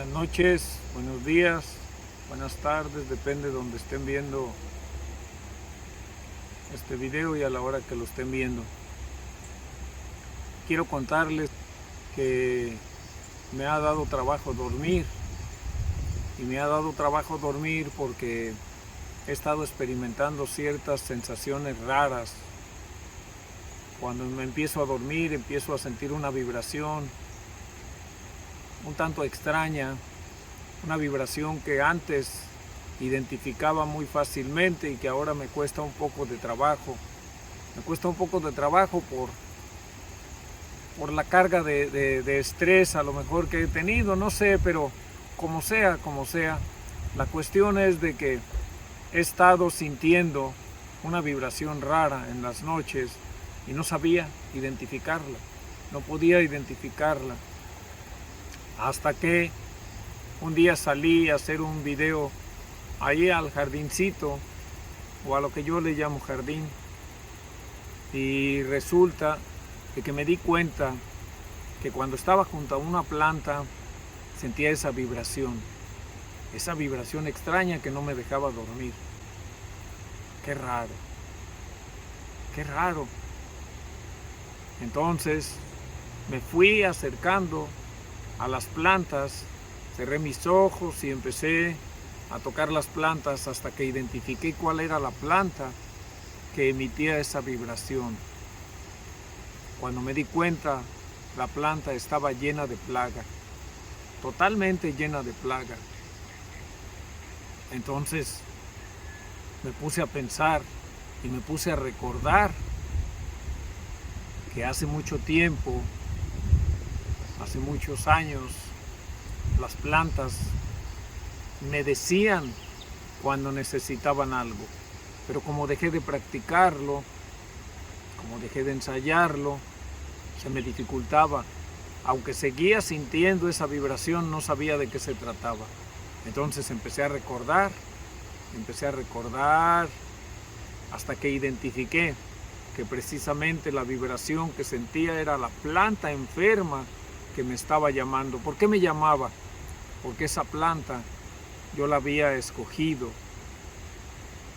Buenas noches, buenos días, buenas tardes, depende de donde estén viendo este video y a la hora que lo estén viendo. Quiero contarles que me ha dado trabajo dormir, y me ha dado trabajo dormir porque he estado experimentando ciertas sensaciones raras. Cuando me empiezo a dormir, empiezo a sentir una vibración un tanto extraña, una vibración que antes identificaba muy fácilmente y que ahora me cuesta un poco de trabajo. Me cuesta un poco de trabajo por la carga de estrés a lo mejor que he tenido, no sé, pero como sea, la cuestión es de que he estado sintiendo una vibración rara en las noches y no sabía identificarla, no podía identificarla. Hasta que un día salí a hacer un video ahí al jardincito, o a lo que yo le llamo jardín, y resulta de que me di cuenta que cuando estaba junto a una planta sentía esa vibración extraña que no me dejaba dormir. Qué raro, qué raro. Entonces me fui acercando a las plantas, cerré mis ojos y empecé a tocar las plantas hasta que identifiqué cuál era la planta que emitía esa vibración. Cuando me di cuenta, la planta estaba llena de plaga, totalmente llena de plaga. Entonces me puse a pensar y me puse a recordar que hace mucho tiempo, hace muchos años, las plantas me decían cuando necesitaban algo, pero como dejé de practicarlo, como dejé de ensayarlo, se me dificultaba. Aunque seguía sintiendo esa vibración, no sabía de qué se trataba. Entonces empecé a recordar, hasta que identifiqué que precisamente la vibración que sentía era la planta enferma que me estaba llamando. ¿Por qué me llamaba? Porque esa planta yo la había escogido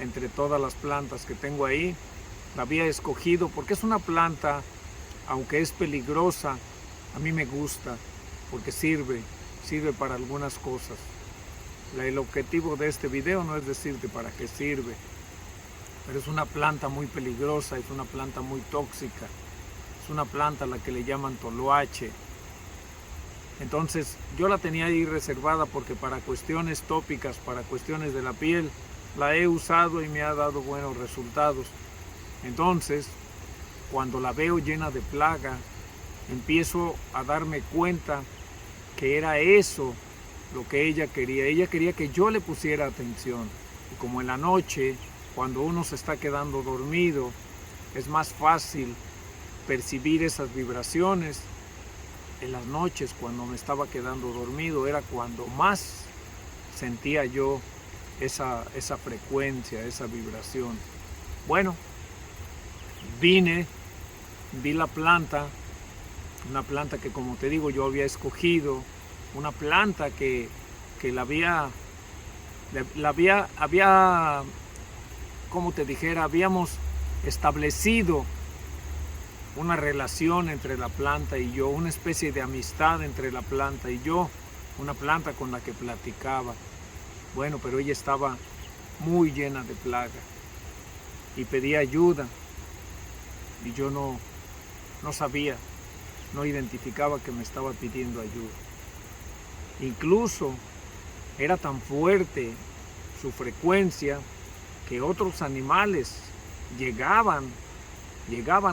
entre todas las plantas que tengo ahí. La había escogido porque es una planta, aunque es peligrosa, a mí me gusta porque sirve para algunas cosas. El objetivo de este video no es decirte para qué sirve, pero es una planta muy peligrosa, es una planta muy tóxica, es una planta a la que le llaman toloache. Entonces yo la tenía ahí reservada porque para cuestiones tópicas, para cuestiones de la piel, la he usado y me ha dado buenos resultados. Entonces, cuando la veo llena de plaga, empiezo a darme cuenta que era eso lo que ella quería. Ella quería que yo le pusiera atención. Y como en la noche, cuando uno se está quedando dormido, es más fácil percibir esas vibraciones. En las noches, cuando me estaba quedando dormido, era cuando más sentía yo esa frecuencia, esa vibración. Bueno, vi la planta, una planta que, como te digo, yo había escogido, una planta que como te dijera, habíamos establecido una relación entre la planta y yo, una especie de amistad entre la planta y yo, una planta con la que platicaba. Bueno, pero ella estaba muy llena de plaga y pedía ayuda y yo no sabía, no identificaba que me estaba pidiendo ayuda. Incluso era tan fuerte su frecuencia que otros animales llegaban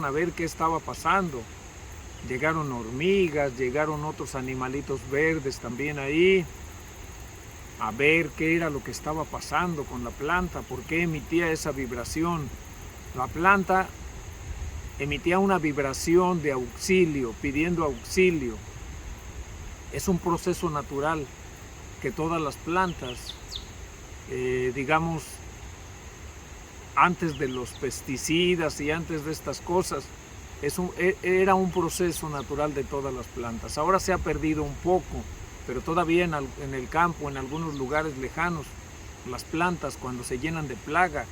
a ver qué estaba pasando. Llegaron hormigas, llegaron otros animalitos verdes también ahí, a ver qué era lo que estaba pasando con la planta, por qué emitía esa vibración. La planta emitía una vibración de auxilio, pidiendo auxilio. Es un proceso natural que todas las plantas, digamos, antes de los pesticidas y antes de estas cosas, era un proceso natural de todas las plantas. Ahora se ha perdido un poco pero todavía en el campo, en algunos lugares lejanos, las plantas cuando se llenan de plaga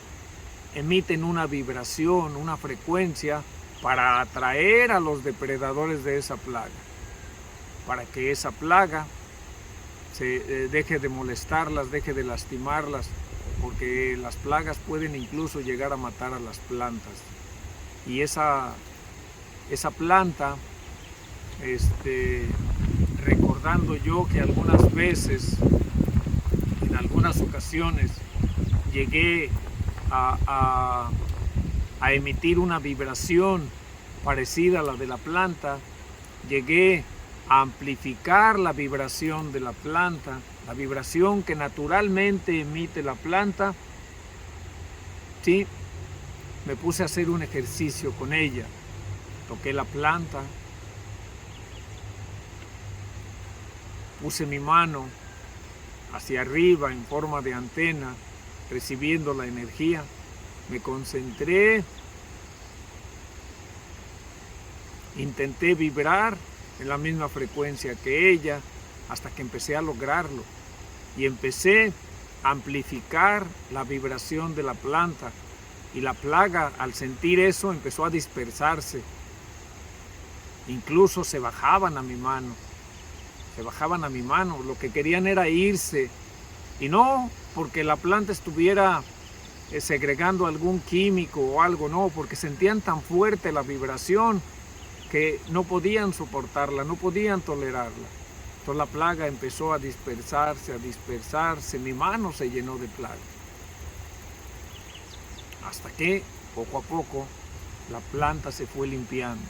emiten una vibración, una frecuencia para atraer a los depredadores de esa plaga, para que esa plaga deje de molestarlas, deje de lastimarlas, porque las plagas pueden incluso llegar a matar a las plantas. Y esa planta, recordando yo que algunas veces, en algunas ocasiones, llegué a emitir una vibración parecida a la de la planta, llegué a amplificar la vibración de la planta, la vibración que naturalmente emite la planta. Sí, me puse a hacer un ejercicio con ella, toqué la planta, puse mi mano hacia arriba en forma de antena, recibiendo la energía, me concentré, intenté vibrar en la misma frecuencia que ella, hasta que empecé a lograrlo, y empecé a amplificar la vibración de la planta, y la plaga, al sentir eso, empezó a dispersarse. Incluso se bajaban a mi mano, lo que querían era irse, y no porque la planta estuviera segregando algún químico o algo, no, porque sentían tan fuerte la vibración que no podían soportarla, no podían tolerarla. Entonces la plaga empezó a dispersarse, mi mano se llenó de plaga. Hasta que, poco a poco, la planta se fue limpiando.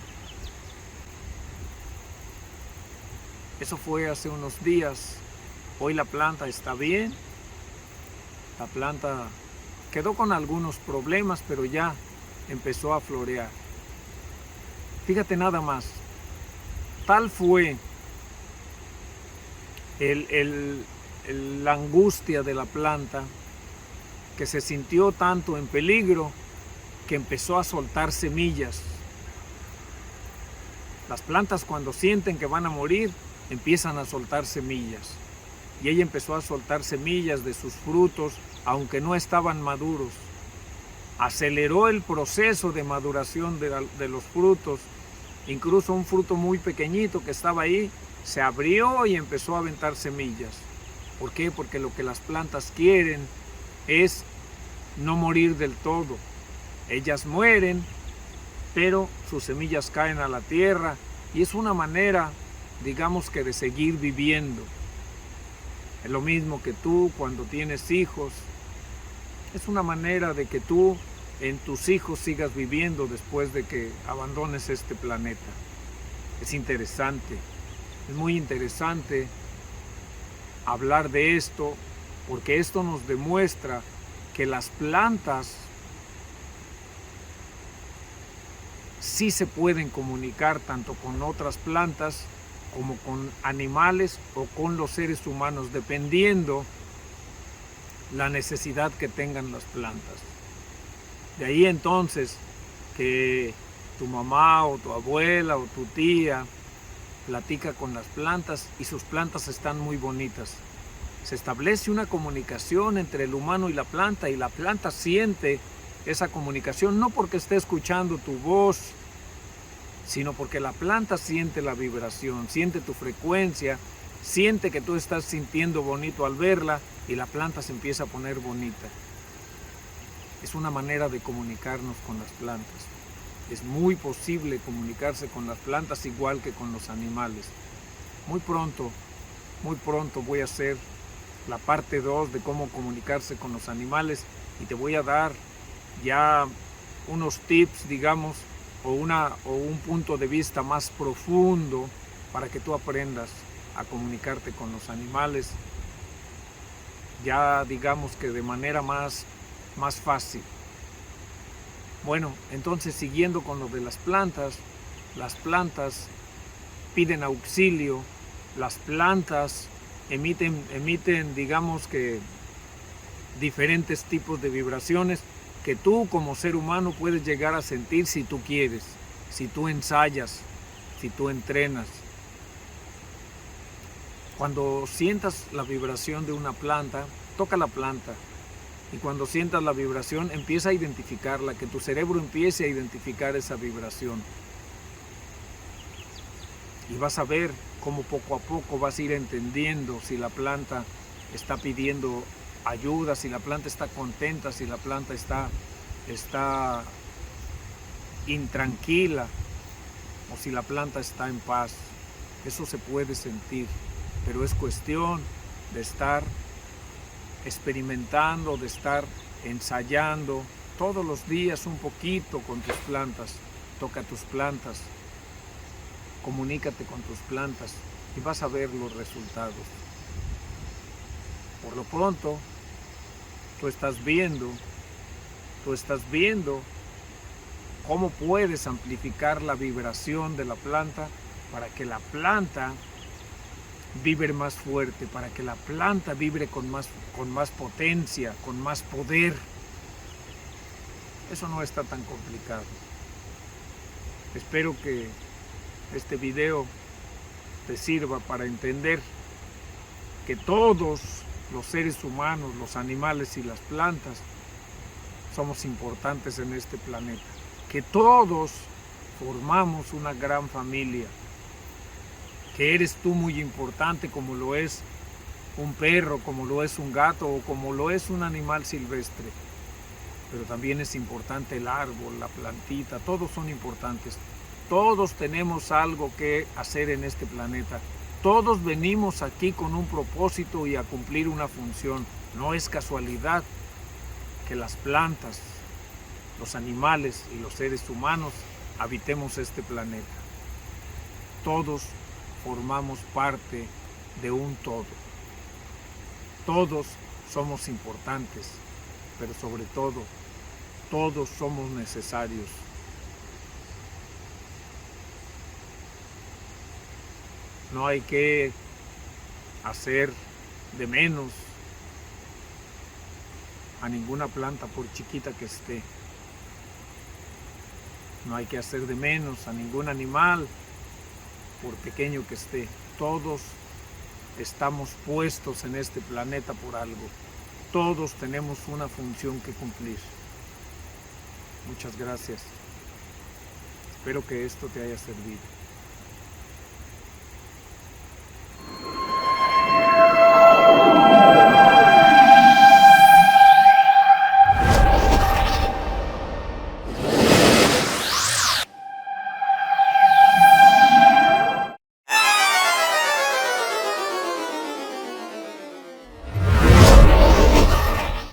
Eso fue hace unos días. Hoy la planta está bien. La planta quedó con algunos problemas, pero ya empezó a florear. Fíjate nada más. Tal fue la angustia de la planta, que se sintió tanto en peligro que empezó a soltar semillas. Las plantas, cuando sienten que van a morir, empiezan a soltar semillas. Y ella empezó a soltar semillas de sus frutos, aunque no estaban maduros. Aceleró el proceso de maduración de los frutos. Incluso un fruto muy pequeñito que estaba ahí se abrió y empezó a aventar semillas. ¿Por qué? Porque lo que las plantas quieren es no morir del todo. Ellas mueren, pero sus semillas caen a la tierra, y es una manera, digamos, que de seguir viviendo. Es lo mismo que tú cuando tienes hijos. Es una manera de que tú en tus hijos sigas viviendo después de que abandones este planeta. Es interesante, es muy interesante hablar de esto, porque esto nos demuestra que las plantas sí se pueden comunicar tanto con otras plantas como con animales o con los seres humanos, dependiendo la necesidad que tengan las plantas. De ahí entonces que tu mamá o tu abuela o tu tía platica con las plantas y sus plantas están muy bonitas. Se establece una comunicación entre el humano y la planta siente esa comunicación, no porque esté escuchando tu voz, sino porque la planta siente la vibración, siente tu frecuencia, siente que tú estás sintiendo bonito al verla y la planta se empieza a poner bonita. Es una manera de comunicarnos con las plantas. Es muy posible comunicarse con las plantas igual que con los animales. Muy pronto voy a hacer la parte 2 de cómo comunicarse con los animales y te voy a dar ya unos tips, digamos, o un punto de vista más profundo para que tú aprendas a comunicarte con los animales, ya digamos que de manera más fácil. Bueno, entonces siguiendo con lo de las plantas piden auxilio, las plantas emiten digamos que diferentes tipos de vibraciones que tú como ser humano puedes llegar a sentir si tú quieres, si tú ensayas, si tú entrenas. Cuando sientas la vibración de una planta, toca la planta. Y cuando sientas la vibración, empieza a identificarla, que tu cerebro empiece a identificar esa vibración. Y vas a ver cómo poco a poco vas a ir entendiendo si la planta está pidiendo ayuda, si la planta está contenta, si la planta está intranquila o si la planta está en paz. Eso se puede sentir, pero es cuestión de estar experimentando, de estar ensayando todos los días un poquito con tus plantas. Toca tus plantas, comunícate con tus plantas y vas a ver los resultados. Por lo pronto, tú estás viendo cómo puedes amplificar la vibración de la planta para que la planta vibre más fuerte, para que la planta vibre con más potencia, con más poder. Eso no está tan complicado. Espero que este video te sirva para entender que todos los seres humanos, los animales y las plantas somos importantes en este planeta, que todos formamos una gran familia, que eres tú muy importante como lo es un perro, como lo es un gato o como lo es un animal silvestre, pero también es importante el árbol, la plantita, todos son importantes. Todos tenemos algo que hacer en este planeta. Todos venimos aquí con un propósito y a cumplir una función. No es casualidad que las plantas, los animales y los seres humanos habitemos este planeta. Todos formamos parte de un todo. Todos somos importantes, pero sobre todo, todos somos necesarios. No hay que hacer de menos a ninguna planta por chiquita que esté. No hay que hacer de menos a ningún animal por pequeño que esté. Todos estamos puestos en este planeta por algo. Todos tenemos una función que cumplir. Muchas gracias. Espero que esto te haya servido.